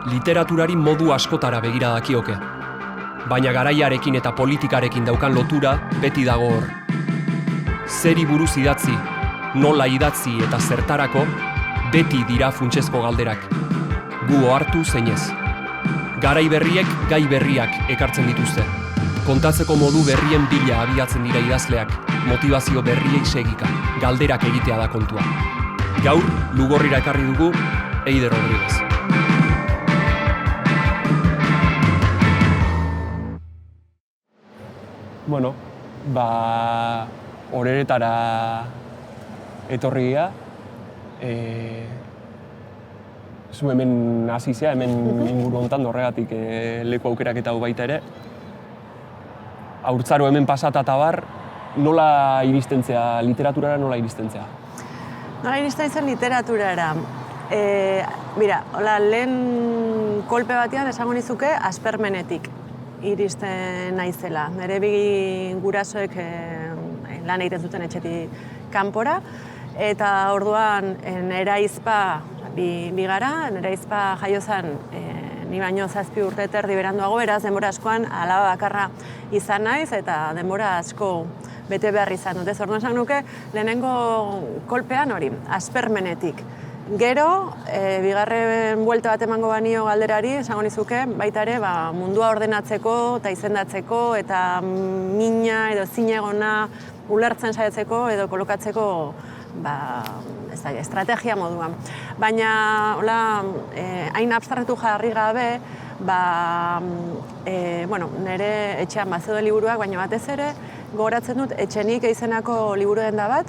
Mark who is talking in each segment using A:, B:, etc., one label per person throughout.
A: Literaturari modu askotara begira dakioke. Baina garaiarekin eta politikarekin daukan lotura beti dago hor. Zeri buruz idatzi, nola idatzi eta zertarako, beti dira funtsezko galderak. Gu ohartu zeinez. Garai berriek gai berriak ekartzen dituzte. Kontatzeko modu berrien bila abiatzen dira idazleak, motivazio berriei segika, galderak egitea da kontua. Gaur, Lugorrira ekarri dugu, Eider Rodriguez. Bueno, horeretara etorri gira. Zu hemen hasi zea, hemen inguru hontan horregatik leku aukeraketa hau baita ere. Haurtzaro hemen pasata eta bar, nola iristen zea, literaturara nola iristen zea?
B: Nola iristen zen literaturara? Lehen kolpe batean esango nizuke aspermenetik iristen naizela. Nire bi gurasoek lan egiten zuten etxetik kanpora, eta orduan nire ahizpa bi gara, nire ahizpa jaio zen ni baino 7 urte erdi beranduago, beraz denbora askoan alaba bakarra izan naiz eta denbora asko bete behar izan dut. Orduan esan nuke lehenengo kolpean hori, aspermenetik. Gero, bigarren buelta bat emango banio galderari, esango nizuke, baita ere mundua ordenatzeko eta izendatzeko eta mina edo zinegona ulertzen saiatzeko edo kolokatzeko estrategia moduan. Baina, hain abstraktu jarri gabe, nire etxean bazeuden liburuak, baina batez ere, gogoratzen dut, Etxenik izenako liburu denda bat,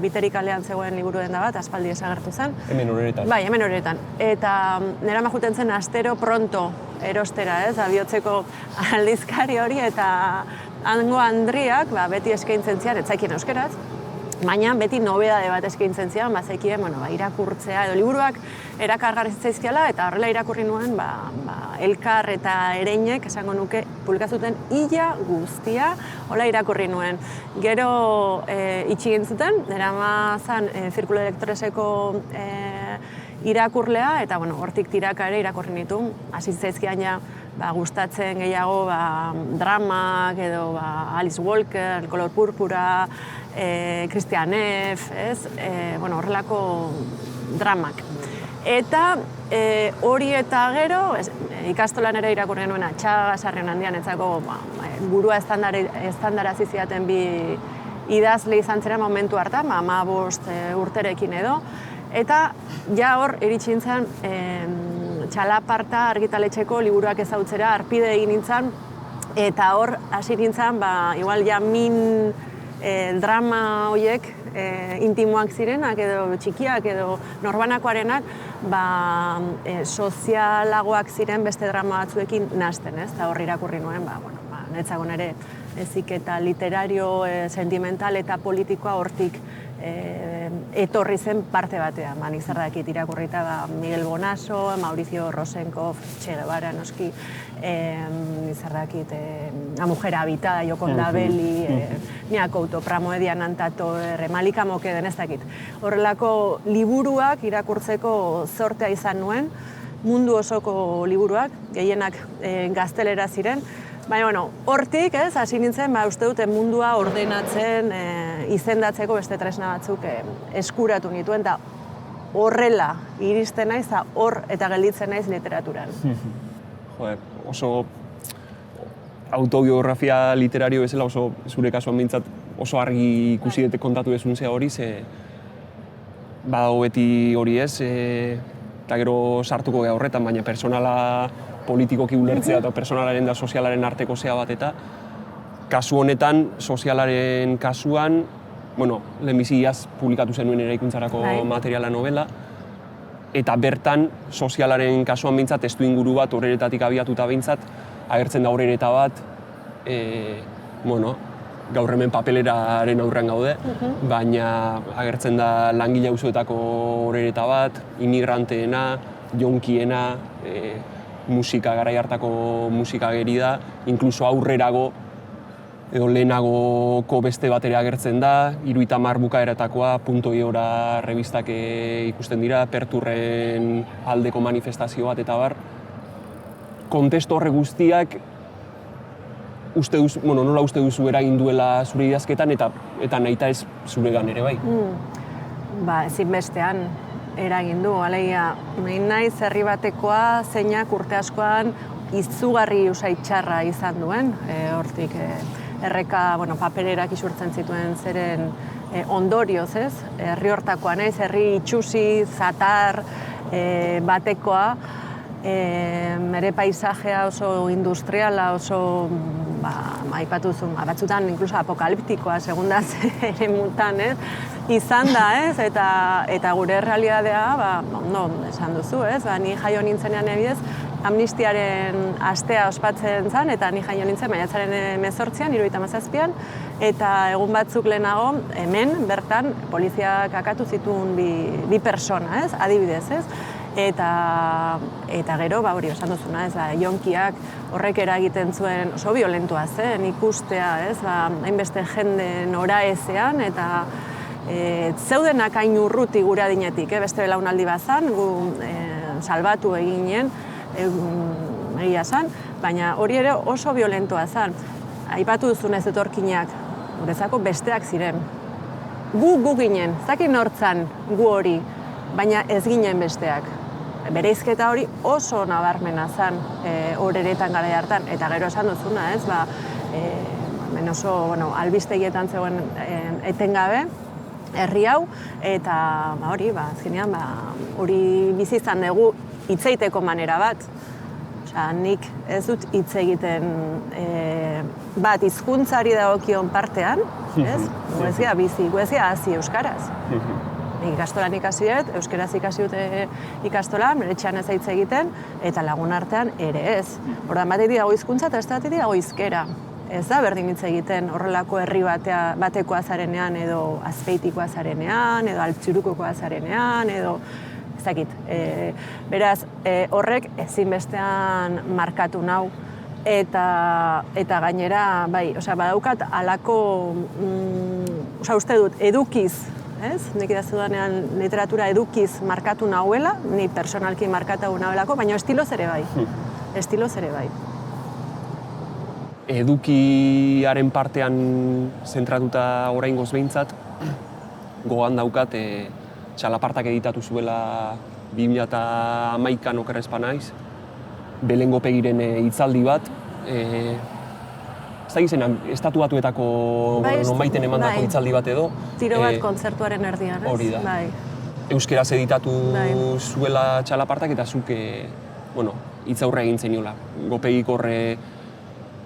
B: Biterik kalean zegoen liburu denda bat, aspaldi desagertu zen.
A: Hemen horeretan.
B: Bai, hemen horeretan. Eta nera majuten zen astero pronto erostera, abiotzeko aldizkari hori, eta hango Andriak beti eskaintzen zian, ez zaikien euskeraz, baina beti nobedade bat eskaintzen zian, zekien irakurtzea, edo liburuak erakargarri zaizkiala, eta horrela irakurri nuen, Elkar eta Ereinek, esango nuke, publikazuten ia guztia, hola irakurri nuen. Gero itxi gintzuten, eramazan Zirkulo Elektoreseko irakurlea, eta hortik tiraka ere irakurri nitu, hasi zaizkian gustatzen gehiago dramak, edo Alice Walker, Kolor Purpura, Christian F., horrelako dramak. Eta hori eta gero, ikastolan ere irakurri nuen Atxaga Sarrion Handian etzako burua estandarazi zidaten bi idazle izan zera momentu hartan, 15 urterekin edo, eta ja hor iritsi nintzen Txalaparta argitaletxeko liburuak ezautzera, arpide egin nintzen, eta hor hasi nintzen, igual min drama horiek intimoak zirenak edo txikiak edo norbanakoarenak sozialagoak ziren beste drama batzuekin nahasten, eta hor irakurri nuen, netzagon ere heziketa literario, sentimental eta politikoa hortik etorri zen parte batean. Nik zer dakit irakurrita Miguel Bonaso, Mauricio Rosenkopf, Che Guevara, noski, zer dakit La mujer habitada, Yoconda Belli, Niako Autopramo, Edian Antato, Malika Mokeden, ez dakit. Horrelako liburuak irakurtzeko zortea izan nuen, mundu osoko liburuak, gehienak gaztelera ziren, baina, hortik, hasi nintzen, uste dute mundua ordenatzen, izendatzeko beste tresna batzuk eskuratu nituen, eta horrela iristen naiz, hor eta gelditzen naiz literaturan.
A: Oso autobiografia literario bezala, oso zure kasuan behintzat oso argi ikusi dute kontatu dezun zea hori, badago beti hori ez, eta gero sartuko geha horretan, baina personala politikoki ulertzea eta personalaren da sozialaren arteko zea bat eta kasu honetan, sozialaren kasuan, lehenbiziaz publikatu zenuen eraikuntzarako materiala novela, eta bertan sozialaren kasuan behintzat testu inguru bat horretatik abiatuta behintzat agertzen da horreta bat, gaur hemen papeleraren aurrean gaude, baina agertzen da langile auzoetako horreta bat, imigranteena, jonkiena, musika, garai hartako musika ageri da, inkluso aurrerago edo lehenagoko beste bat ere agertzen da, 70 bukaeratakoa, Punto y Hora revistak ikusten dira, Perturren aldeko manifestazio bat eta bar, kontestu horre guztiak nola uste duzu eragin duela zure idazketan eta nahita ez zuregan ere bai?
B: Ezinbestean eragin du, alegia, nahi naiz herri batekoa zeinak urte askoan izugarri usaitxarra izan duen, hortik erreka, papererak isurtzen zituen zeren ondorioz, ez? Herri hortakoa naiz, herri itxusi, zatar batekoa, ere paisajea oso industriala, oso aipatu zuen, batzutan inkluso apokaliptikoa, segundaz ere mutan, izan da, ez? Eta gure realidadea, ondo esan duzu, ez? Ni jaio nintzenean ebiez, amnistiaren astea ospatzen zen, eta ni jaio nintzen maiatzaren 18an, 77an, eta egun batzuk lehenago, hemen, bertan, poliziak akatu zituen bi persona, ez? Adibidez, ez? Eta gero, hori esan duzuna, ez, jonkiak horrek eragiten zuen oso violentua zen, ikustea, ez, hainbeste jende noraezean, eta zeudenak hain urruti gure adinetik, beste belaunaldi bazan, gu salbatu eginen, egia zen, baina hori ere oso violentua zen. Aipatu duzunez etorkinak, guretzako besteak ziren. Gu ginen, zakin hortzan gu hori, baina ez ginen besteak. Bereizketa hori oso nabarmena zen horeretan garai hartan, eta gero esan duzuna, ez, hemen oso albistegietan zegoen etengabe, herri hau, eta hori, azkenean, hori bizi izan dugu hitz egiteko manera bat. Nik ez dut hitz egiten bat hizkuntzari dagokion partean, ez? Gu ez gara bizi, gu ez gara hazi euskaraz. Ikastolan ikasi dut, euskaraz ikasi dut ikastolan, bere etxean ez hitz egiten, eta lagun artean ere ez. Ordan batetik dago hizkuntza eta beste batetik dago hizkera. Ez da berdin hitz egiten horrelako herri batekoa zarenean, edo Azpeitikoa zarenean, edo Altzirukokoa zarenean, edo ez dakit. Beraz, horrek ezinbestean markatu nau, eta gainera, badaukat halako, uste dut, edukiz, ez? Nik idazte dudanean literatura edukiz markatu nahuela, ni personalki markatu nahuelako, baina estiloz ere bai. Estiloz ere bai.
A: Edukiaren partean zentratuta oraingoz behintzat, gogoan daukat txalapartak editatu zuela 2011an okerrez banaiz, Belengo Pegiren hitzaldi bat, ez da gizenan, Estatu Batuetako nonbaiten emandako hitzaldi bat edo.
B: Tiro bat kontzertuaren erdian, ez?
A: Hori da. Euskeraz editatu zuela txalapartak eta zuk hitzaurre egin zeniola. Gopegik horre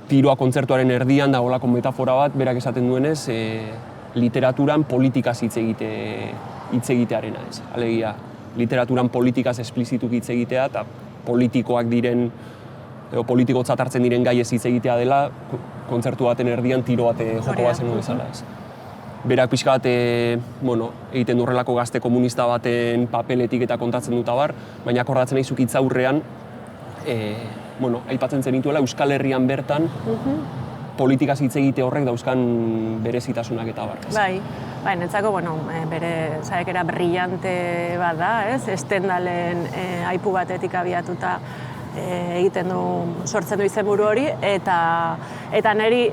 A: tiroa kontzertuaren erdian dagoelako metafora bat, berak esaten duenez, literaturan politikaz hitz egitearena, ez. Alegia, literaturan politikaz esplizituk hitz egitea eta politikoak diren, edo politikotzat hartzen diren gaiez hitz egitea dela, kontzertu baten erdian tiro bat joko bazen bezala, ez. Berak pixka bat, egiten durrelako gazte komunista baten papeletik eta kontatzen dut abar, baina akordatzen naizuk hitzaurrean, aipatzen zenituela Euskal Herrian bertan politikaz hitz egite horrek dauzkan berezitasunak eta abar.
B: Bai, netzako, bere saiakera brillante bat da, ez? Stendhalen aipu batetik abiatuta egiten du, sortzen du izenburu hori, eta niri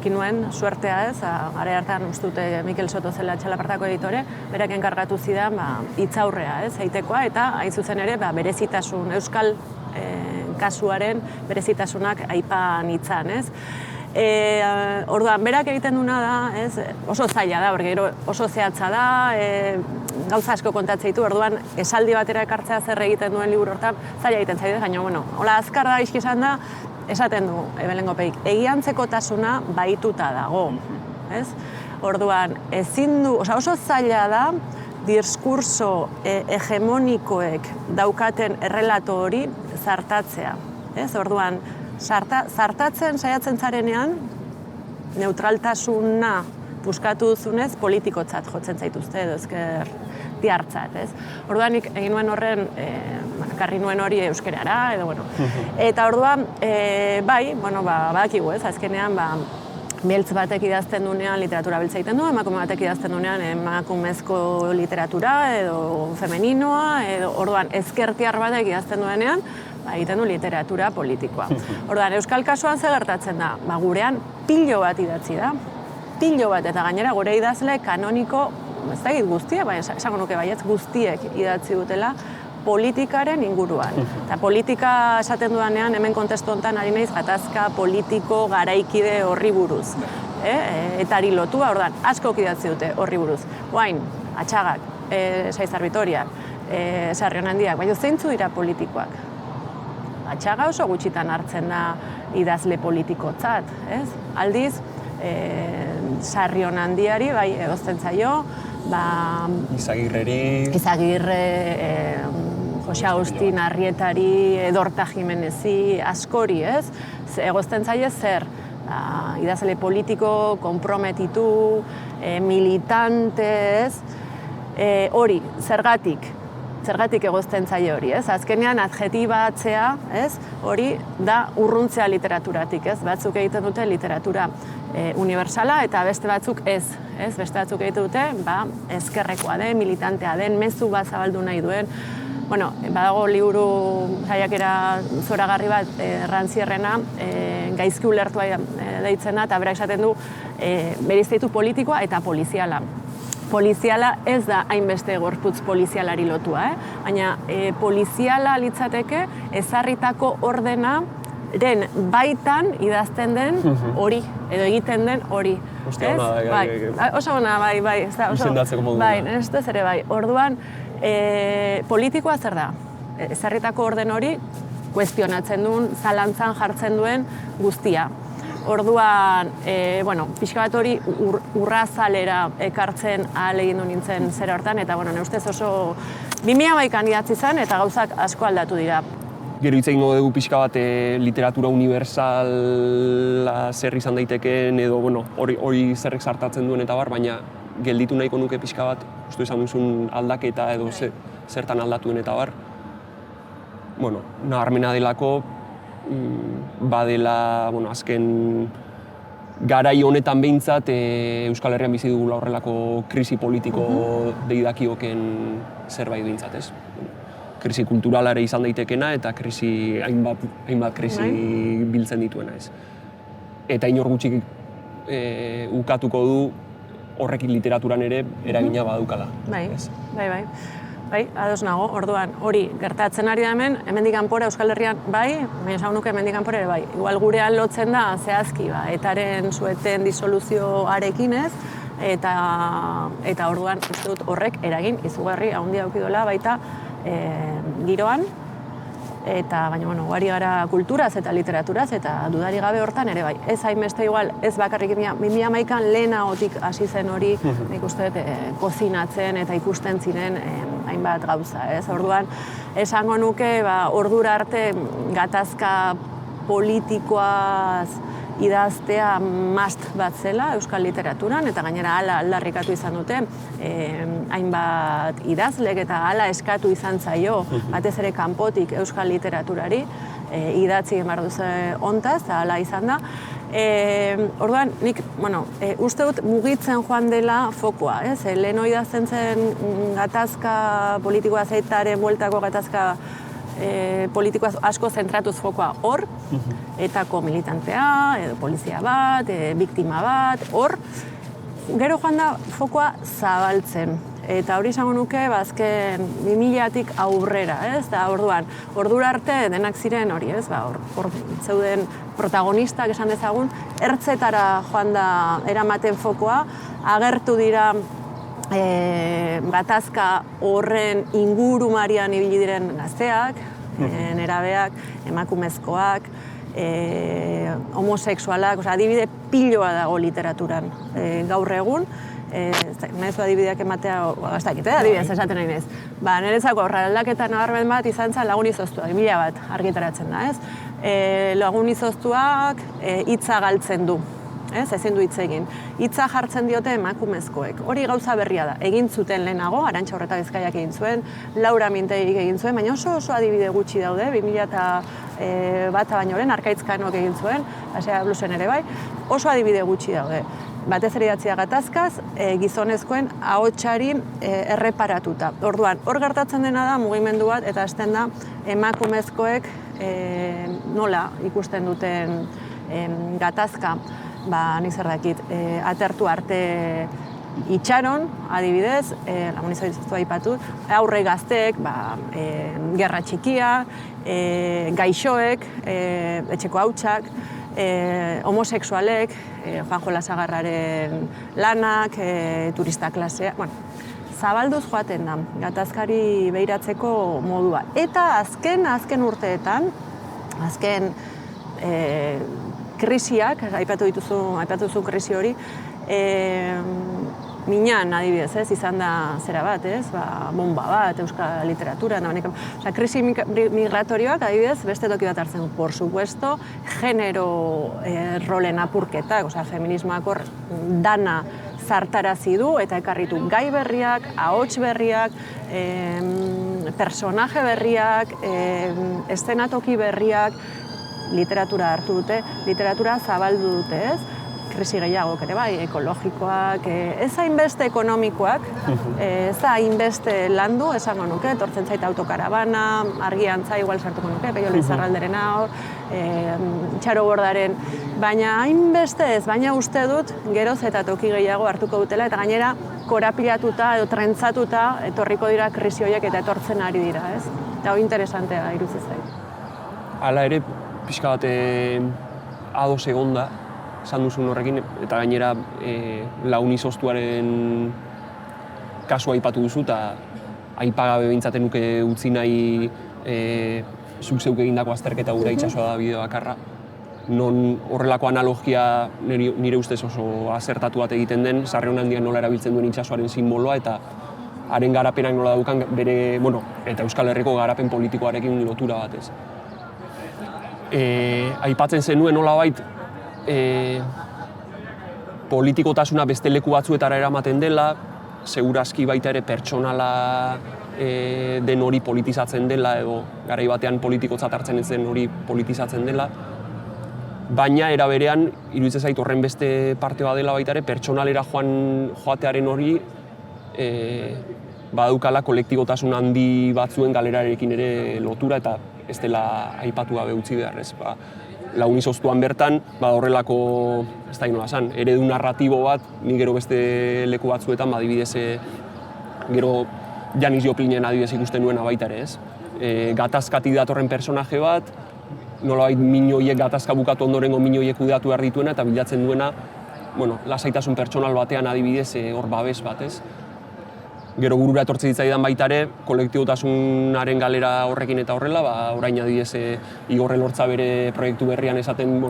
B: nuen suertea, ez? Gara hartan uste dute Mikel Soto zela txalapartako editore, berak enkargatu zidan hitzaurrea, ez? Egitekoa, eta hain zuzen ere berezitasun, euskal kasuaren berezitasunak aipan hitzan, ez? Orduan, berak egiten duna da, ez? Oso zaila da, gero oso zehatza da, gauza asko kontatzen ditu, orduan esaldi batera ekartzea zer egiten duen liburu hortan, zaila egiten zaitu, baina, hola azkar da izki esan da, esaten du, Belengo Pegik, egiantzekotasuna bahituta dago, ez? Orduan, ezin du, oso zaila da, diskurso hegemonikoek daukaten errelato hori zartatzea, ez? Orduan, zartatzen saiatzen zarenean, neutraltasuna buskatu duzunez, politikotzat jotzen zaituzte edo ezker diartzat, ez? Orduan, nik egin nuen horren, karri nuen hori euskerara, edo, Eta orduan, badakigu, ez? Azkenean, beltz batek idazten duenean literatura beltza egiten du, emakume batek idazten duenean emakumezko literatura edo femeninoa, edo orduan ezkertiar batek idazten duenean, egiten du literatura politikoa. Orduan, euskal kasuan zer gertatzen da? Gurean pilo bat idatzi da. Pilo bat, eta gainera gure idazle kanoniko, ez dakit guztiek, baina esango nuke baietz guztiek idatzi dutela politikaren inguruan. Eta politika esaten dudanean, hemen kontestu honetan ari naiz gatazka politiko garaikide horri buruz. Etari lotua, ordan, askok idatzi dute horri buruz. Oain, Atxagak, Saizar Bitoriak, Sarrionandiak, baina zeintzu dira politikoak? Atxaga oso gutxitan hartzen da idazle politikotzat, ez? Aldiz, Sarrionandiari, bai, egozten zaio, Izagirre, Jose Agustin Arrietari, Edorta Jimenezi, askori, ez? Egozten zaie zer? Idazle politiko, konprometitu, militante, ez? Hori, zergatik egozten zaie hori, ez? Azkenean adjetibatzea, ez? Hori da urruntzea literaturatik, ez? Batzuk egiten dute literatura universala eta beste batzuk ez. Beste batzuk egiten dute, ezkerrekoa den, militantea den, mezu bat zabaldu nahi duen. Bueno, badago liburu saiakera zoragarri bat, Rantzierrena, gaizki ulertua deitzen da, eta berak esaten du, bereizten ditu politikoa eta poliziala. Poliziala ez da hainbeste gorputz polizialari lotua, baina poliziala litzateke ezarritako ordenaren baitan idazten den hori, edo egiten den hori. Oso ona, bai.
A: Izendatzeko modu.
B: Bai, ez ere bai. Orduan, politikoa zer da? Ezarritako orden hori kuestionatzen duen, zalantzan jartzen duen guztia. Orduan, pixka bat hori urrazalera ekartzen ahalegindu nintzen zera hortan, eta nire ustez oso 2011an idatzi zen eta gauzak asko aldatu dira.
A: Gero hitz egingo dugu pixka bat literatura universala zer izan daitekeen edo hori zerrek sartatzen duen eta baina gelditu nahiko nuke pixka bat, uste izan duzun aldaketa edo zertan aldatuen eta nabarmena delako badela, azken garai honetan behintzat Euskal Herrian bizi dugula horrelako krisi politiko deidakioken zerbait behintzat, ez? Krisi kulturala ere izan daitekena eta hainbat krisi biltzen dituena, ez? Eta inor gutxik ukatuko du horrekin literaturan ere eragina badukala.
B: Bai, ados nago, orduan hori gertatzen ari da hemendik kanpora Euskal Herrian baina esan nuke hemendik kanpora ere bai. Igual gurean lotzen da zehazki, etaren sueten disoluzioarekin ez, eta orduan uste dut horrek eragin izugarri handia eduki duela baita giroan, eta baina ugari gara kulturaz eta literaturaz eta dudari gabe hortan ere bai. Ez hainbeste igual, ez bakarrik 2011an lehenagotik hasi zen hori, nik uste dut kozinatzen eta ikusten ziren hainbat gauza, ez? Orduan, esango nuke, ordura arte gatazka politikoaz idaztea mast bat zela euskal literaturan, eta gainera hala aldarrikatu izan dute hainbat idazlek eta hala eskatu izan zaio, batez ere kanpotik euskal literaturari, idatzi behar duzu hontaz, eta hala izan da. Orduan, nik, uste dut mugitzen joan dela fokoa, ez? Leheno idazten zen gatazka politikoa zeitaren bueltako gatazka politikoa asko zentratuz fokoa hor, etako militantea, edo polizia bat, biktima bat, hor, gero joan da fokoa zabaltzen. Eta hori izango nuke, azken 2000-tik aurrera, ez? Da, orduan, ordura arte denak ziren hori, ez? Hor zeuden protagonistak esan dezagun, ertzetara joan da eramaten fokoa, agertu dira gatazka horren ingurumarian ibili diren gazteak, nerabeak, emakumezkoak, homosexualak, adibide piloa dago literaturan gaur egun. Nahizu adibideak ematea, ez dakit, adibidez esaten nahi nez. Niretzako aldaketa nabarmen bat izan zen Lagun Izoztua, 2000 bat argitaratzen da, ez? Lagun Izoztuak hitza galtzen du. Ezin du hitz egin. Hitza jartzen diote emakumezkoek. Hori gauza berria da. Egin zuten lehenago, Arantxa Urreta Bizkaiak egin zuen, Laura Mintegik egin zuen, baina oso adibide gutxi daude, 2000 bat baino lehen, Arkaitz Kanok egin zuen, Asea Blusen ere bai, oso adibide gutxi daude. Batez ere idatzia gatazkaz, gizonezkoen ahotsari erreparatuta. Orduan, hor gertatzen dena da mugimendu bat, eta hasten da emakumezkoek nola ikusten duten gatazka, nik zer dakit, atertu arte itxaron, adibidez, lamunizatzen aipatu, aurre gazteek, gerra txikia, gaixoek, etxeko hautsak, homosexualek, Juanjo Lasagarraren lanak, turista klasea, zabalduz joaten da, gatazkari behiratzeko modua. Eta azken urteetan, azken krisiak, aipatu duzu krisi hori, Minan, adibidez, izan da zera bat, bomba bat, euskal literatura, krisi migratorioak, adibidez, beste toki bat hartzen du. Por supuesto, genero rolen apurketak, feminismoak hor dana zartarazi du eta ekarritu gai berriak, ahots berriak, personaje berriak, eszenatoki berriak, literatura hartu dute, literatura zabaldu dute, krisi gehiagok ere bai, ekologikoak, ez hainbeste ekonomikoak, ez hainbeste landu, esango nuke, etortzen zait autokarabana, argiantza igual sartuko nuke, Peio Lizarralderen hor, Txaro Bordaren, baina hainbeste ez, baina uste dut geroz eta toki gehiago hartuko dutela, eta gainera korapilatuta edo trentzatuta etorriko dira krisi horiek eta etortzen ari dira, ez? Eta hori interesantea iruditzen zait.
A: Hala ere, pixka bat ados egonda, esan duzun horrekin, eta gainera launizoztuaren kasua aipatu duzu, eta aipagabe behintzaten nuke utzi nahi zuk zeuk egindako azterketa gura itsasoa da bideo bakarra. Non horrelako analogia nire ustez oso azertatu bat egiten den, Sarrion Handiak nola erabiltzen duen itsasoaren simboloa, eta haren garapenak nola daukan bere, eta Euskal Herriko garapen politikoarekin lotura batez. Aipatzen zenuen nolabait, politikotasuna beste leku batzuetara eramaten dela, segurazki baita ere pertsonala den hori politizatzen dela, edo garai batean politikotzat hartzen ez den hori politizatzen dela, baina era berean, iruditzen zait horren beste parte bat dela baita ere, pertsonalera joatearen hori badaukala kolektibotasun handi batzuen galerarekin ere lotura, eta ez dela aipatu gabe utzi beharrez. Launizoztuan bertan, horrelako, ez da inola esan, eredu narratibo bat, ni gero beste leku batzuetan, adibidez, gero Janis Joplinen adibidez ikusten nuena baita ere, ez? Gatazkatik datorren personaje bat, nolabait minoiek gatazka bukatu ondorengo minoiek kudeatu behar dituena, eta bilatzen duena, lasaitasun pertsonal batean adibidez hor babes bat, ez? Gero burura etortze ditzaidan baita ere, kolektibotasunaren galera horrekin eta horrela, orain adibidez Igor Elortza bere proiektu berrian esaten,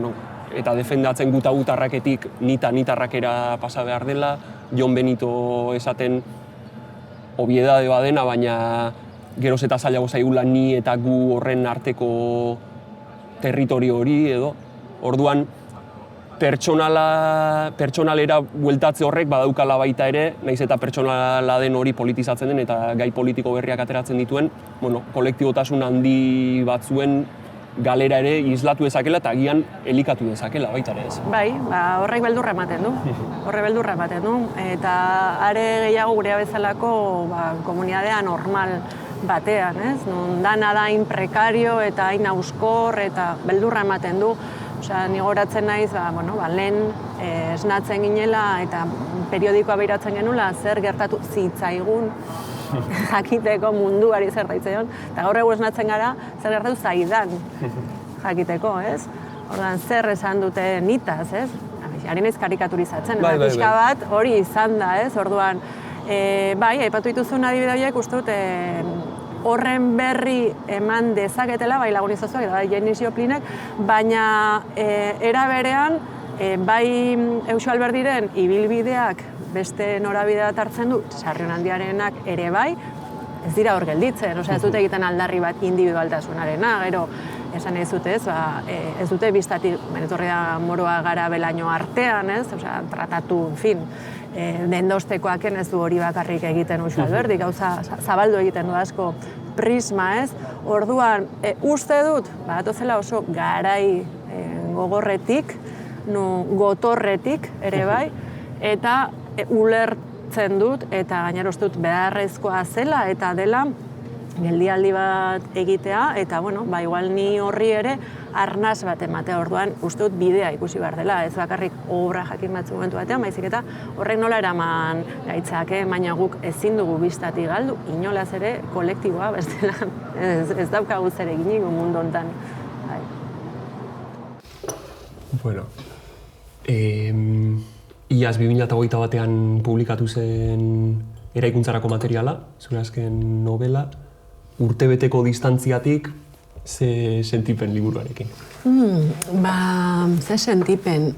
A: eta defendatzen gutarraketik nitarrakera pasa behar dela, Jon Benito esaten obiedade badena, baina geroz eta zailago zaigula ni eta gu horren arteko territorio hori edo. Orduan, pertsonalera bueltatze horrek badaukala baita ere, nahiz eta pertsonala den hori politizatzen den eta gai politiko berriak ateratzen dituen, kolektibotasun handi batzuen galera ere islatu dezakela eta agian elikatu dezakela baita ere ez.
B: Bai, horrek beldurra ematen du. Eta are gehiago gure bezalako komunitatea normal batean, ez? Non dana da hain prekario eta hain auskor eta beldurra ematen du. Ni goratzen naiz, lehen esnatzen ginela eta periodikoa behiratzen genula zer gertatu zitzaigun jakiteko munduari zer daitzen. Eta gaur egu esnatzen gara zer gertatu zaidan jakiteko, ez? Orduan zer esan dute nitaz, ez? Ari naiz karikaturizatzen, pixka bat hori izan da, ez? Orduan, aipatu dituzun adibide horiek uste dut horren berri eman dezaketela, bai lagunizazioak eta bai Janis Joplinek, baina era berean, bai Eusko Alberdiren ibilbideak beste norabidea hartzen du, Sarrion Handiarenak ere bai, ez dira hor gelditzen, ez dute egiten aldarri bat individualtasunarena, gero esan ez dute ez dute biztatik, benetorri da Moroa gara Belaino artean, tratatu, dendostekoaken ez du hori bakarrik egiten Eusko Alberdi, gauza zabaldu egiten du asko prisma, ez? Orduan, uste dut, batozela oso garai gogorretik, gotorretik ere bai, eta ulertzen dut, eta gainera uste dut beharrezkoa zela eta dela geldialdi bat egitea, eta, bueno, igual ni horri ere arnaz bat ematea, orduan uste dut bidea ikusi behar dela, ez bakarrik obra jakin batzu momentu batean, baizik eta horrek nola eraman gaitzak, baina guk ezin dugu bistatik galdu, inolaz ere kolektiboa, bestela ez daukagu zer eginik mundu hontan.
A: Bueno, iaz 2021 batean publikatu zen Eraikuntzarako materiala, zure azken novela, urtebeteko distantziatik, ze sentipen liburuarekin?
B: Ze sentipen?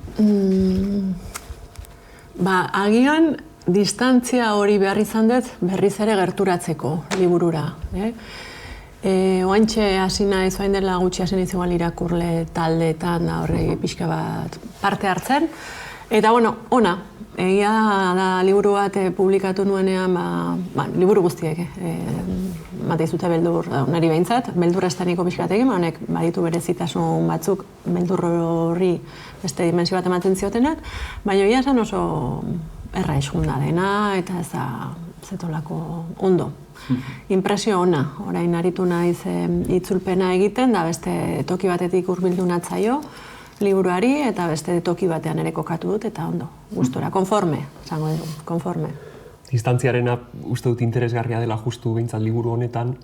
B: Agian distantzia hori behar izan dut berriz ere gerturatzeko liburura. Oantxe hasi naiz, orain dela gutxi hasi naiz igual irakurle taldeetan da horrek pixka bat parte hartzen. Eta, bueno, ona, egia da liburu bat publikatu nuenean, liburu guztiek, mate izute beldur, nari behintzat, beldur estaniko pixkatekin, honek baditu berezitasun batzuk beldur horri beste dimensio bat ematen ziotenak, baina egia esan oso erra esgunda dena eta ez da zetolako ondo. Impresio ona, orain aritu naiz itzulpena egiten, da beste toki batetik hurbildu natzaio, liburuari eta beste toki batean ere kokatu dut eta ondo, gustora, konforme, esango dugu, konforme.
A: Distantziarena uste dut interesgarria dela justu behintzat liburu honetan,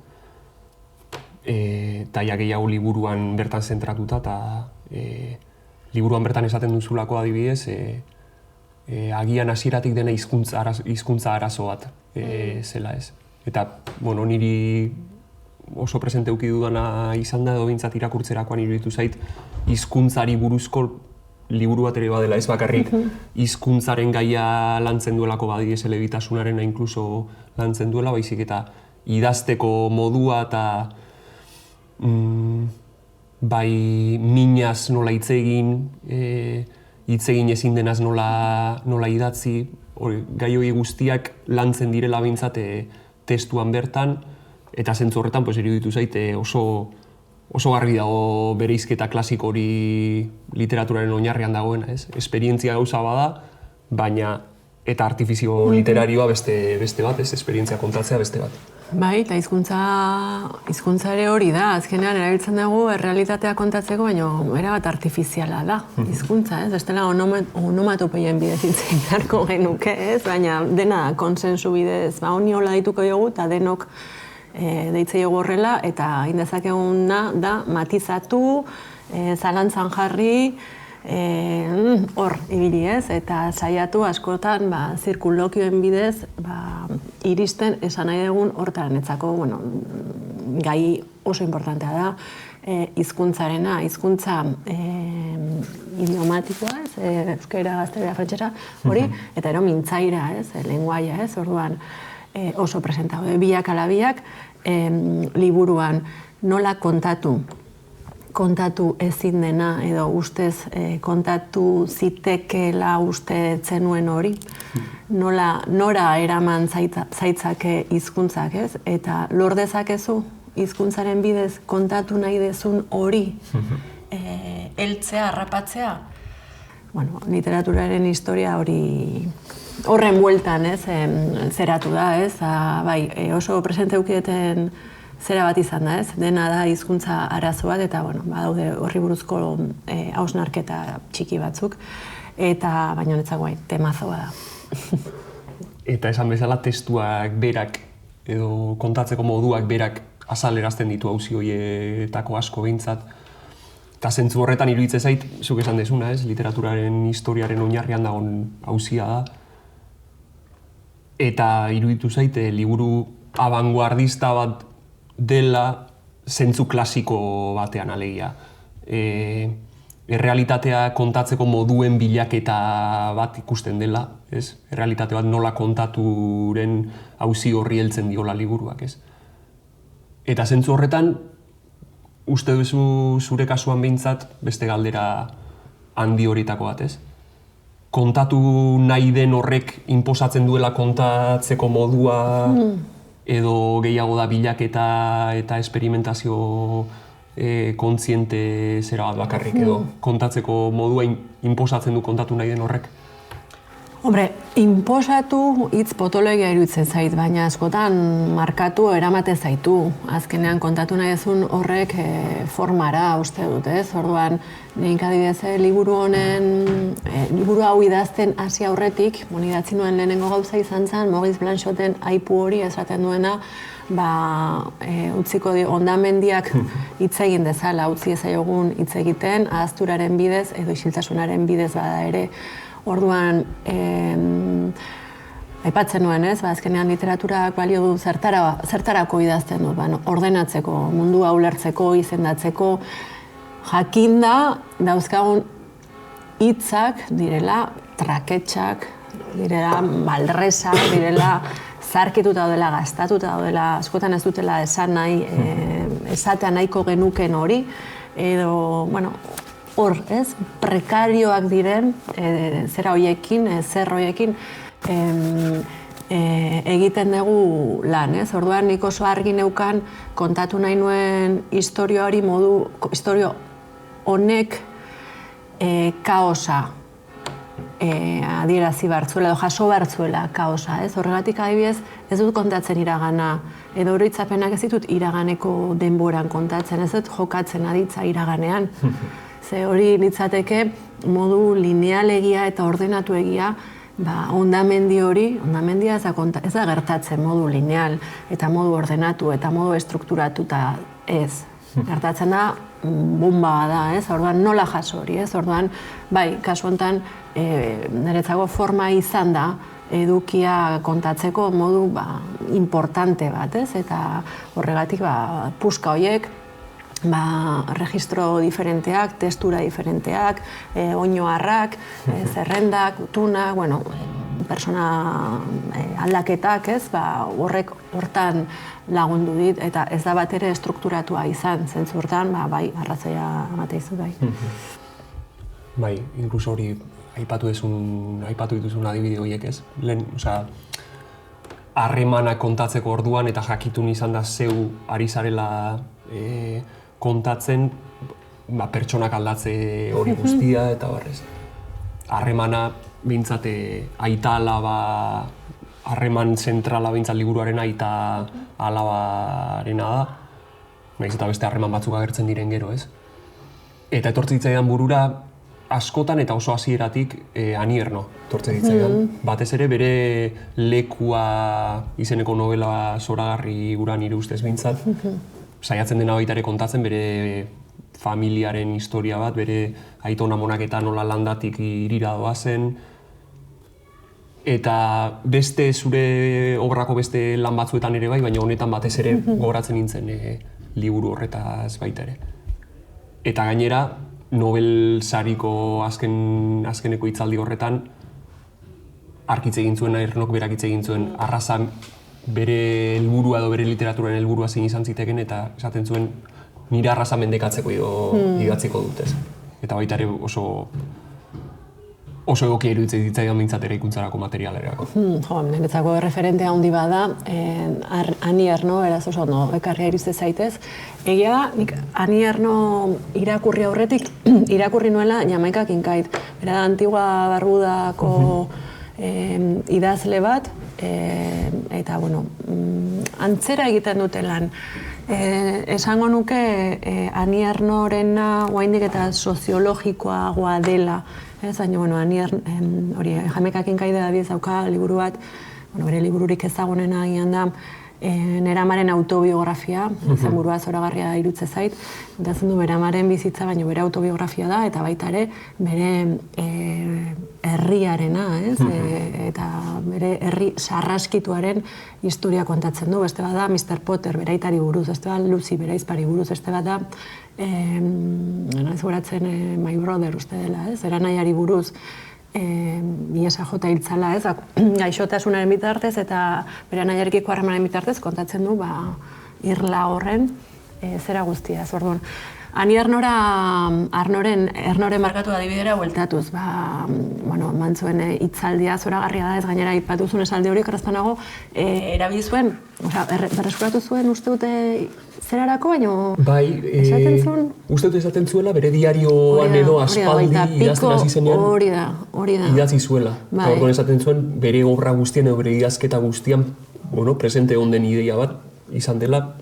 A: eta gehiago liburuan bertan zentratuta, eta liburuan bertan esaten duzulako adibidez, agian hasieratik dena hizkuntza arazo bat zela ez. Eta, bueno, niri oso presente eduki dudana izan da, edo behintzat irakurtzerakoan iruditu zait, hizkuntzari buruzko liburu bat ere badela, ez bakarrik hizkuntzaren gaia lantzen duelako badiez elebitasunarena inkluso lantzen duela, baizik eta idazteko modua eta bai minaz nola hitz egin ezin denaz nola idatzi, gai hori guztiak lantzen direla behintzat testuan bertan, eta zentzu horretan iruditu zait oso garbi dago bereizketa klasiko hori literaturaren oinarrian dagoena, ez? Esperientzia gauza bada, baina eta artifizio literarioa beste bat, ez? Esperientzia kontatzea beste bat.
B: Bai, eta hizkuntza ere hori da, azkenean erabiltzen dugu errealitatea kontatzeko, baina erabat artifiziala da, hizkuntza, ez? Bestela onomatopeien bidez hitz egin beharko genuke, ez? Baina dena konsensu bidez, honi hola dituko dugu eta denok deitzei horrela, eta indezakeguna da matizatu, zalantzan jarri, hor ibili ez, eta saiatu askotan zirkulokioen bidez iristen esan nahi dugun hortaren etzako, gai oso importantea da, hizkuntzarena, hizkuntza idiomatikoa, euskera, gaztelera, frantsesa, hori, eta ero mintzaira, lenguaia, orduan oso presentau. Biak ala biak, liburuan nola kontatu ezin dena, edo ustez kontatu zitekeela uste zenuen hori, nora eraman zaitzake hizkuntzak, ez? Eta lor dezakezu hizkuntzaren bidez kontatu nahi dezun hori, heltzea, harrapatzea. Bueno, literaturaren historia hori horren bueltan, zeratu da, bai, oso presente eukideten zera bat izan da, dena da hizkuntza arazo bat, eta, badaude horri buruzko hausnarketa txiki batzuk, eta baina honetzako temazoa da.
A: Eta esan bezala testuak berak, edo kontatzeko moduak berak azalerazten ditu auzi horietako asko behintzat, eta zentzu horretan iruditzen zait, zuk esan dezuna, literaturaren historiaren oinarrian dagoen auzia da, eta iruditu zait, liburu abanguardista bat dela zentzu klasiko batean alegia. Errealitatea kontatzeko moduen bilaketa bat ikusten dela, ez? Errealitate bat nola kontaturen auzi horri heltzen diola liburuak, ez? Eta zentzu horretan, uste duzu zure kasuan behintzat beste galdera handi horietako bat, ez? Kontatu nahi den horrek inposatzen duela kontatzeko modua edo gehiago da bilaketa eta esperimentazio kontziente zera bat bakarrik edo kontatzeko modua inposatzen du kontatu nahi den horrek?
B: Hombre, inposatu hitz potoloegia iruditzen zait, baina askotan markatu eramate zaitu. Azkenean kontatu nahi ezun horrek formara uste dut, ez? Orduan, nik adibidez, liburu hau idazten hasi aurretik, idatzi nuen lehenengo gauza izan zen, Maurice Blanchoten aipu hori esaten duena, utziko hondamendiak hitz egin dezala, utzi ezaiogun hitz egiten, ahazturaren bidez edo isiltasunaren bidez bada ere. Orduan, aipatzen nuen, ez? Azkenean literaturak balio du zertarako idazten du, ordenatzeko, mundua ulertzeko, izendatzeko, jakinda dauzkagun hitzak direla traketsak, direla malresak, direla zarkituta daudela, gastatuta daudela, askotan ez dutela esan nahi, esatea nahiko genuken hori, edo, hor, ez, prekarioak diren, zer horiekin egiten dugu lan, ez? Orduan nik oso argi neukan kontatu nahi nuen historio honek kaosa adierazi bartzuela, edo jaso bartzuela kaosa, ez? Horregatik adibidez, ez dut kontatzen iragana, edo oroitzapenak ez ditut iraganeko denboran kontatzen, ez dut jokatzen aditza iraganean. Ze hori litzateke modu linealegia eta ordenatuegia, hondamendi hori, hondamendia ez da gertatzen modu lineal eta modu ordenatu eta modu estrukturatuta ez. Gertatzen da, bomba da, ez? Orduan nola jaso hori, ez? Orduan, bai, kasu honetan, niretzako forma izan da, edukia kontatzeko modu importante bat, ez? Eta horregatik, puska horiek, registro diferenteak, testura diferenteak, oinoarrak, zerrendak, gutunak, persona aldaketak, ez? Horrek hortan lagundu dit, eta ez da bat ere estrukturatua izan, zentzu hortan, bai, arrazoia amate izu, bai.
A: Bai, inkluso hori aipatu dituzun adibide horiek, ez? Lehen, harremanak kontatzeko orduan eta jakitun izan da zeu ari zarela kontatzen pertsonak aldatze hori guztia eta barrez. Harremana bintzate aita alaba, harreman zentrala bintzat liburuaren aita alabarena da. Nahiz eta beste harreman batzuk agertzen diren gero, ez? Eta etortze ditzaidan burura askotan eta oso hasieratik Ani Erno etortze ditzaidan. Batez ere bere Lekua izeneko novela zoragarri gura nire ustez bintzat. Saiatzen dena baita ere kontatzen bere familiaren historia bat, bere aitona amonak eta nola landatik hirira doazen. Eta beste zure obrako beste lan batzuetan ere bai, baina honetan batez ere gogoratzen nintzen liburu horretaz baita ere. Eta gainera, Nobel sariko azkeneko hitzaldi horretan arkitze egin zuen, Ernok berak hitz egin zuen, arraza bere helburua edo bere literaturaren helburua zein izan ziteken eta esaten zuen nire arraza mendekatzeko idatziko dut, ez. Eta baita ere oso egokia iruditzen zitzaidan behintzat eraikuntzarako materialerako.
B: Niretzako referente handi bada, Ani Erno, eraz oso ondo, ekarria irizte zaitez. Egia da, nik Ani Erno irakurri aurretik, irakurri nuela Jamaika Kinkait. Bera da, Antigua Barbudako idazle bat, eta, antzera egiten dute lan. Esango nuke Ani Ernorena oraindik eta soziologikoagoa dela. Baina, Ani hori, Jamaika Kinkai da dauka liburu bat, bere libururik ezagunena agian da, nere amaren autobiografia, izenburua zoragarria irutze zait, eta zen du bere amaren bizitza, baina bere autobiografia da, eta baita ere bere herriarena, eta bere herri sarraskituaren historia kontatzen du. Beste bat da Mr. Potter bere aitari buruz, beste bat Lucy bere aizpari buruz, beste bat da ez goratzen My Brother uste dela, eranaiari buruz, Biesa jota hiltzala, gaixotasunaren bitartez eta bere anaiarekiko harremanaren bitartez kontatzen du irla horren zera guztia. Orduan, Ani Ernoren markatu adibidera bueltatuz, mantzuen hitzaldia zoragarria da, ez gainera aipatuzun esaldi hori karrazpanago, erabili zuen, berreskuratu zuen uste dute zerarako, baino esaten zuen?
A: Uste dut esaten zuela, bere diarioan edo aspaldi idazten hasi zenean
B: hori da.
A: Idatzi zuela. Eta orduan esaten zuen, bere obra guztien edo bere idazketa guztian presente onden ideia bat izan dela,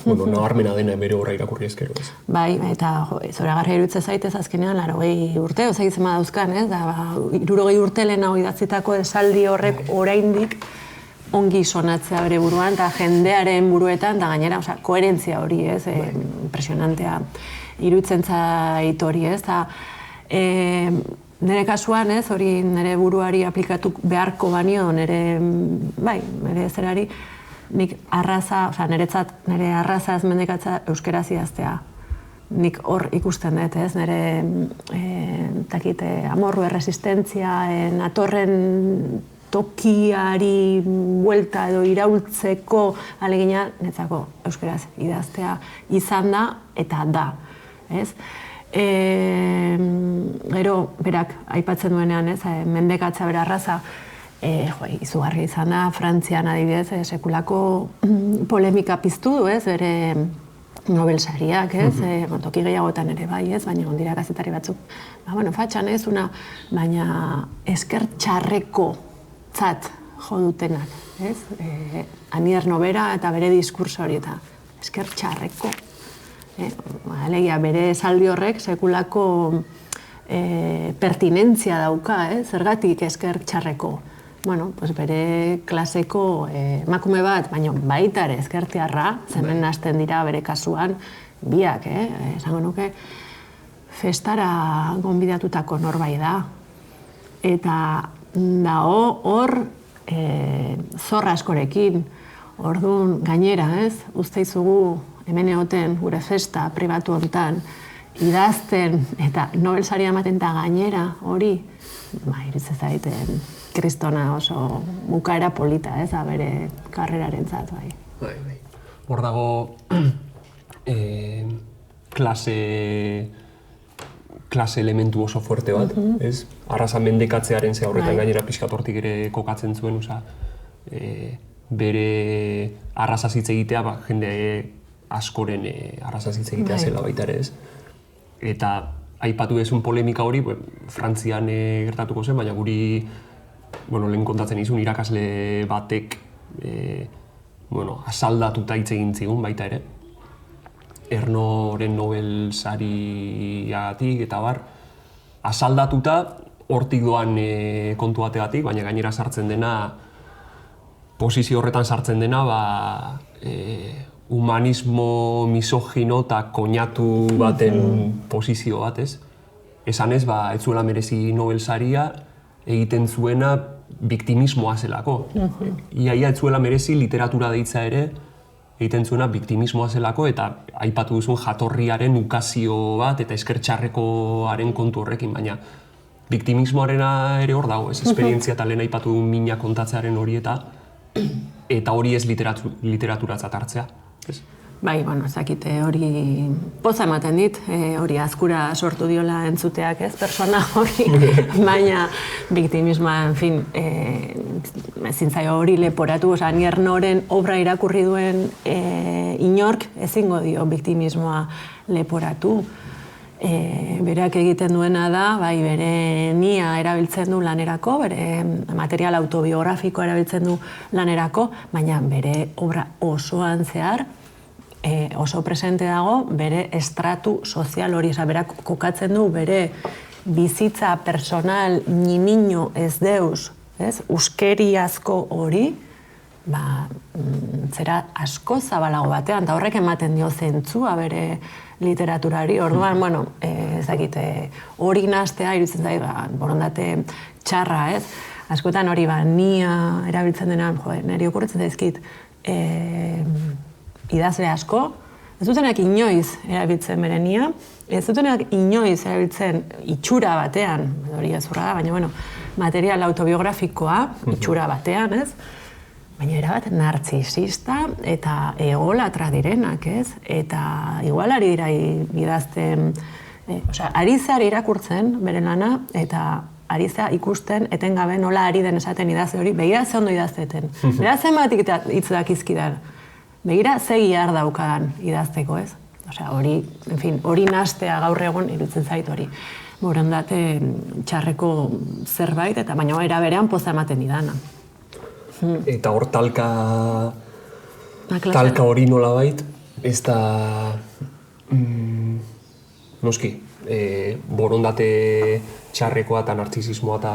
A: nabarmena dena bere obra irakurri ezkero.
B: Bai, eta zoragarria iruditzen zaitez azkenean 80 urte, ozak izan dauzkan, ez? 60 urte lehenago idatzitako esaldi horrek oraindik ongi sonatzea bere buruan, eta jendearen buruetan, eta gainera, koherentzia hori, ez? Impresionantea iruditzen zait hori, ez? Nire kasuan, ez? Hori nire buruari aplikatu beharko banio, nire zerari, nik arraza, nire arrazaz mendekatza euskeraz idaztea. Nik hor ikusten dut, ez? Nire, amorru erresistentzia, atorren tokiari buelta edo iraultzeko alegina, netzako euskeraz idaztea izan da eta da, ez? Gero, berak, aipatzen duenean, ez? Mendekatza bere arraza, izugarri izan da, Frantzian adibidez, sekulako polemika piztu du, ez, bere Nobel sariak, ez, toki gehiagotan ere bai, ez, baina ondira kazetari batzuk, fatxan ez, baina esker txarreko zat jo dutenak, ez, Ani Ernobera eta bere diskurso hori eta esker txarreko, alegia bere esaldi horrek sekulako pertinentzia dauka, zergatik esker txarreko. Bere klaseko emakume bat, baina baita ere ezkertiarra, zenen hasten dira bere kasuan, biak, esango nuke, festara gonbidatutako norbait da. Eta hor zorra askorekin, orduan gainera, uste izugu hemen egoten gure festa pribatu honetan, idazten eta Nobel saria ematen eta gainera hori, iruditzen zaiten kristona oso bukaera polita, bere karreraren zat, bai.
A: Hor dago klase elementu oso fuerte bat, ez? Arraza mendekatzearen ze horretan gainera pixkat hortik ere kokatzen zuen, bere arraza hitz egitea, jende askoren arraza hitz egitea zela baita ere, ez? Eta aipatu dezun polemika hori, Frantzian gertatuko zen, baina guri lehen kontatzen izun irakasle batek asaldatuta hitz egin zigun baita ere. Ernoren Nobel sariagatik eta bar, asaldatuta hortik doan kontu bategatik, baina gainera sartzen dena, posizio horretan sartzen dena, humanismo misogino eta koinatu baten posizio bat, ez? Esan ez, ez zuela merezi Nobel saria, egiten zuena biktimismoa zelako. Iaia ez zuela merezi literatura deitza ere, egiten zuena biktimismoa zelako, eta aipatu duzun jatorriaren ukazio bat, eta esker txarrekoaren kontu horrekin, baina biktimismoarena ere hor dago, ez esperientzia eta lehen aipatu duen mina kontatzearen hori eta hori ez literaturatzat hartzea.
B: Bai, ezakite hori poza ematen dit, hori azkura sortu diola entzuteak, ez, persona hori, baina biktimismoa, en fin, ezin zaio hori leporatu, Ani Ernoren obra irakurri duen inork ezingo dio biktimismoa leporatu. Berak egiten duena da, bere nia erabiltzen du lanerako, bere material autobiografikoa erabiltzen du lanerako, baina bere obra osoan zehar, oso presente dago, bere estratu sozial hori, berak kokatzen du, bere bizitza personal, ni niño ez deus, uskeriazko hori, zera asko zabalago batean, eta horrek ematen dio zentzua bere literaturari, orduan, ezakite, hori nahaztea, iruditzen zait, borondate txarra, ez? Askotan hori, nia erabiltzen denan, niri okurritzen zaizkit, idazle asko, ez dutenak inoiz erabiltzen bere nia, ez dutenak inoiz erabiltzen itxura batean, hori azurra da, baina, material autobiografikoa, itxura batean, ez? baina erabat nartzisista eta egolatra direnak, ez? Eta igual ari dira idazten, ari zehar irakurtzen bere lana, eta ari zehar ikusten etengabe nola ari den esaten idazte hori, begira ze ondo idazteten. Begira zenbatik hitz dakizkidan, begira ze gihar daukadan idazteko, ez? Hori, en fin, hori nastea gaur egon irutzen zait hori. Borondate txarreko zerbait, eta baina era berean poza ematen didana.
A: Eta hor talka hori nolabait, ez da noski, borondate txarrekoa eta nartzisismoa eta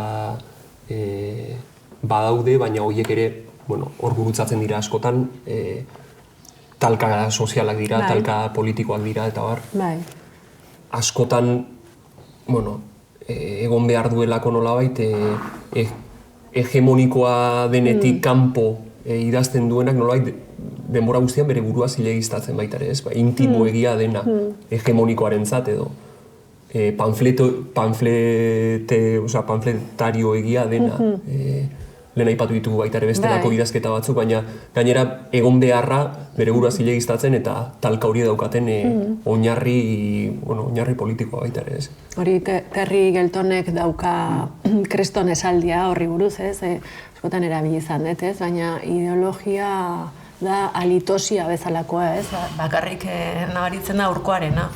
A: badaude, baina horiek ere, hor gurutzatzen dira askotan, talka sozialak dira, talka politikoak dira, eta bar. Askotan, egon behar duelako nolabait, hegemonikoa denetik kanpo idazten duenak nolabait denbora guztian bere burua zilegiztatzen baita ere, ez? Intimo egia dena hegemonikoarentzat edo panfletario egia dena. Lehen aipatu ditugu baita ere bestelako idazketa batzuk, baina gainera egon beharra bere burua zilegiztatzen eta talka hori daukaten oinarri politikoa baita ere, ez?
B: Hori Terry Geltonek dauka kriston esaldia horri buruz, ez? Askotan erabili izan dut, ez? Baina ideologia da alitosia bezalakoa, ez? Bakarrik nabaritzen da urkoarena.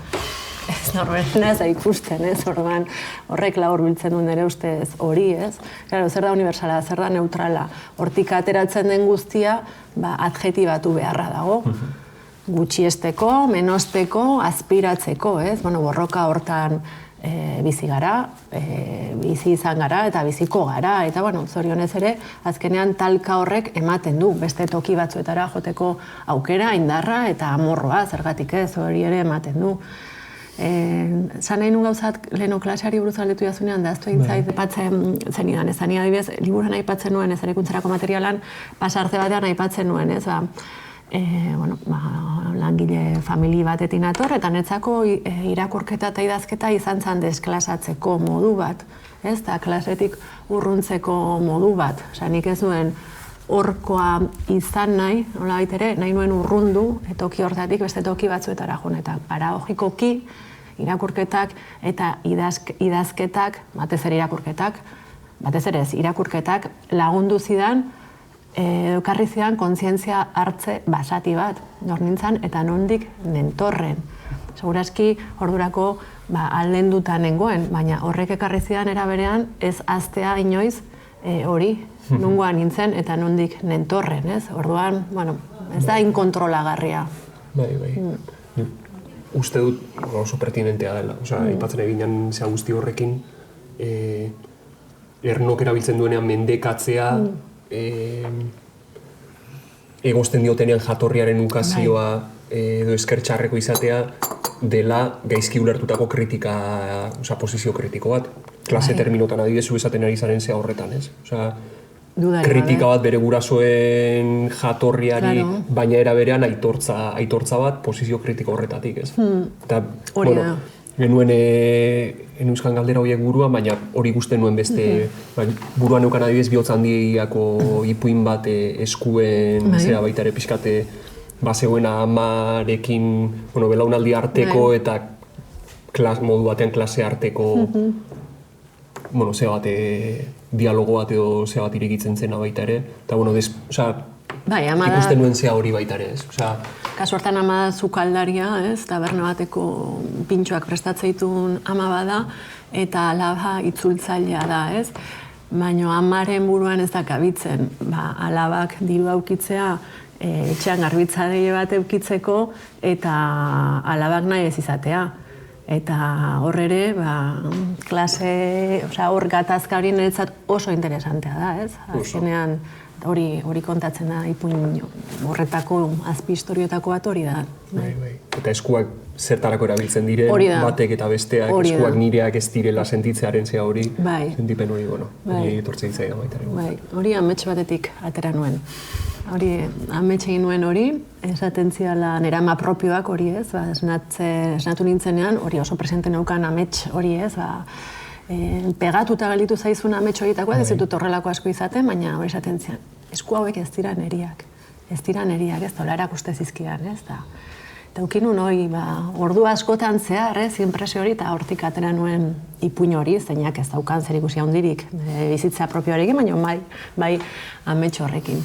B: Ez norberena ez da ikusten, ez? Orduan horrek laburbiltzen du nire ustez hori, ez? Claro, zer da universala, zer da neutrala. Hortik ateratzen den guztia, adjetibatu beharra dago. Gutxiesteko, menosteko, aspiratzeko, ez? Borroka hortan bizi gara, bizi izan gara eta biziko gara. Eta, zorionez ere, azkenean talka horrek ematen du beste toki batzuetara joteko aukera, indarra eta amorroa, zergatik ez, hori ere ematen du. Zan nahi nun gauzat leheno klaseari buruz galdetu jazunean, da aztu egin zait aipatzen zenidan, ez zani adibidez, liburuan aipatzen nuen, ez eraikuntzarako materialan, pasarte batean aipatzen nuen, ez langile famili batetik nator, eta netzako irakurketa eta idazketa izan zan desklasatzeko modu bat, ez da klasetik urruntzeko modu bat, nik ez nuen horkoa izan nahi, nola baitere, nahi nuen urrundu, toki hortatik beste toki batzuetara joan, eta paraogikoki irakurketak eta idazketak, batez ere irakurketak lagundu zidan, ekarri zidan kontzientzia hartze basati bat, nor nintzen eta nondik nentorren. Segurazki ordurako aldenduta nengoen, baina horrek ekarri zidan era berean ez aztea inoiz hori, nungoa nintzen eta nondik nentorren, ez? Orduan, ez da inkontrolagarria.
A: Bai. Uste dut oso pertinentea dela. Aipatzen eginan zea guzti horrekin, ernok erabiltzen duenean mendekatzea, egozten diotenean jatorriaren ukazioa edo eskertxarreko izatea dela gaizki ulertutako kritika, posizio kritiko bat. Klase terminotan adibidez esaten ari zaren zea horretan, ez? Kritika bat bere gurasoen jatorriari, baina era berean aitortza bat posizio kritiko horretatik, ez? Eta, genuen euskan galdera horiek buruan, baina hori ikusten nuen beste, buruan neukan adibidez bihotz handiako ipuin bat eskuen zera baita ere pixkate bazegoena amarekin, belaunaldi arteko eta modu batean klase arteko zea bat, dialogo bat edo zea bat irikitzen zena baita ere, eta ikusten nuen zea hori baita ere, ez?
B: Kasu hartan ama zukaldaria, ez? Taberna bateko pintxoak prestatzeitun ama bada, eta alaba itzultzailea da, ez? Baina amaren buruan ez dakabitzen, alabak diru aukitzea etxean garbitzaile bat eukitzeko, eta alabak nahi ez izatea. Eta hor ere, klase, hor gatazka hori niretzat oso interesantea da, ez? Azkenean hori kontatzen da, ipuin horretako azpi-historiotako bat hori da.
A: Eta eskuak zertarako erabiltzen diren, batek eta besteak, eskuak nireak ez direla sentitzearen zea hori, sentipen hori, hori etortzen zaidan baita ere.
B: Hori amets batetik atera nuen. Hori, amets egin nuen hori, esaten ziala nire ama propioak hori ez, esnatu nintzenean, hori oso presente neukan amets hori ez, pegatuta gelditu zaizun amets horietakoa, ez ditut horrelako asko izaten, baina hori esaten zian. esku hauek ez dira neriak, ez da hola erakuste zizkidan, ez da. Eta ukinun hori, ordu askotan zehar, inpresio hori, eta hortik atera nuen ipuin hori, zeinak ez daukan zer ikusi handirik bizitza propioarekin, baina bai amets horrekin.